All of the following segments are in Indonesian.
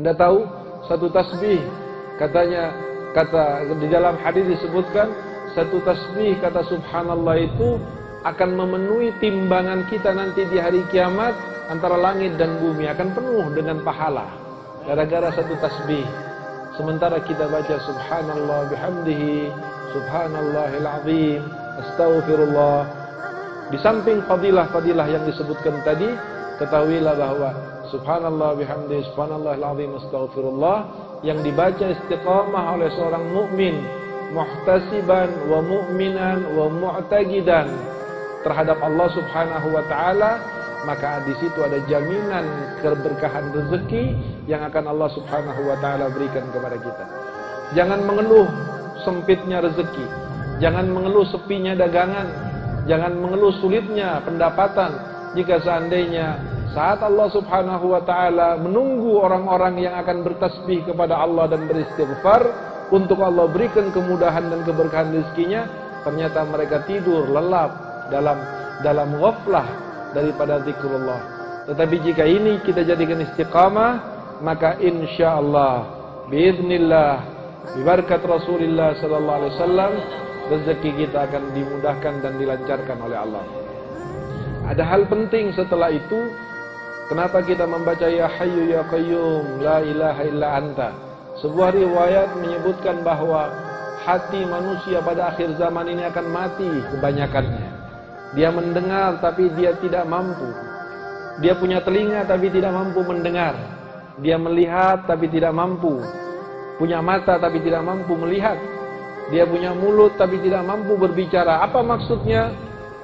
Anda tahu satu tasbih, katanya di dalam hadis disebutkan satu tasbih kata subhanallah itu akan memenuhi timbangan kita nanti di hari kiamat, antara langit dan bumi akan penuh dengan pahala gara-gara satu tasbih. Sementara kita baca subhanallah bihamdihi subhanallahil azim astaghfirullah. Di samping fadilah-fadilah yang disebutkan tadi, ketahuilah bahwa subhanallah bihamdihi subhanallahil azim astaghfirullah yang dibaca istiqamah oleh seorang mukmin, muhtasiban wa mu'minan wa mu'taqidan terhadap Allah Subhanahu wa taala, maka di situ ada jaminan keberkahan rezeki yang akan Allah Subhanahu wa taala berikan kepada kita. Jangan mengeluh sempitnya rezeki, jangan mengeluh sepinya dagangan, jangan mengeluh sulitnya pendapatan. Jika seandainya saat Allah Subhanahu wa taala menunggu orang-orang yang akan bertasbih kepada Allah dan beristighfar untuk Allah berikan kemudahan dan keberkahan rezekinya, ternyata mereka tidur lelap dalam ghaflah daripada zikrullah. Tetapi jika ini kita jadikan istiqamah, maka insyaallah biiznillah biberkat Rasulullah sallallahu alaihi wasallam rezeki kita akan dimudahkan dan dilancarkan oleh Allah. Ada hal penting setelah itu, kenapa kita membaca ya hayyu ya qayyum la ilaha illa anta. Sebuah riwayat menyebutkan bahwa hati manusia pada akhir zaman ini akan mati kebanyakannya. Dia mendengar tapi dia tidak mampu. Dia punya telinga tapi tidak mampu mendengar. Dia melihat tapi tidak mampu. Punya mata tapi tidak mampu melihat. Dia punya mulut tapi tidak mampu berbicara. Apa maksudnya?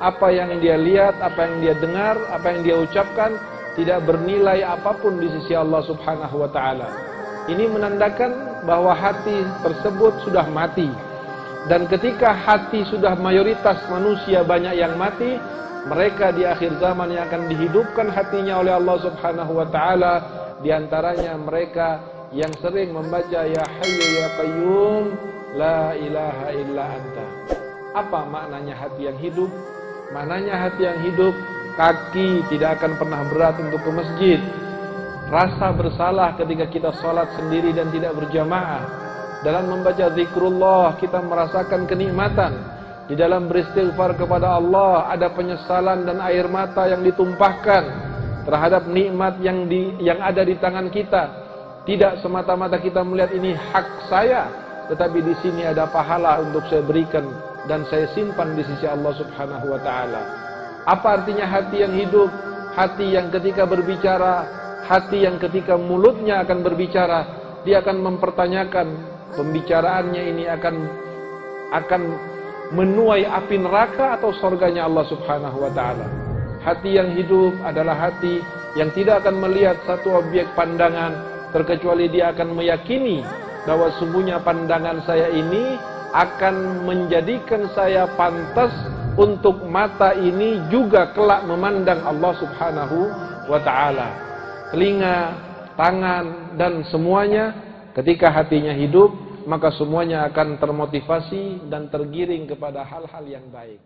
Apa yang dia lihat, apa yang dia dengar, apa yang dia ucapkan tidak bernilai apapun di sisi Allah Subhanahu wa taala. Ini menandakan bahwa hati tersebut sudah mati. Dan ketika hati sudah mayoritas manusia banyak yang mati, mereka di akhir zaman yang akan dihidupkan hatinya oleh Allah Subhanahu wa taala, di antaranya mereka yang sering membaca ya hayyu ya qayyum la ilaha illa anta. Apa maknanya hati yang hidup? Maknanya hati yang hidup, kaki tidak akan pernah berat untuk ke masjid. Rasa bersalah ketika kita sholat sendiri dan tidak berjamaah. Dalam membaca zikrullah kita merasakan kenikmatan. Di dalam beristighfar kepada Allah ada penyesalan dan air mata yang ditumpahkan terhadap nikmat yang ada di tangan kita. Tidak semata-mata kita melihat ini hak saya, tetapi di sini ada pahala untuk saya berikan dan saya simpan di sisi Allah Subhanahu wa taala. Apa artinya hati yang hidup? Hati yang ketika berbicara, hati yang ketika mulutnya akan berbicara, dia akan mempertanyakan pembicaraannya ini akan menuai api neraka atau surganya Allah Subhanahu wa taala. Hati yang hidup adalah hati yang tidak akan melihat satu objek pandangan terkecuali dia akan meyakini bahwa sungguhnya pandangan saya ini akan menjadikan saya pantas untuk mata ini juga kelak memandang Allah Subhanahu wa taala. Telinga, tangan dan semuanya ketika hatinya hidup, maka semuanya akan termotivasi dan tergiring kepada hal-hal yang baik.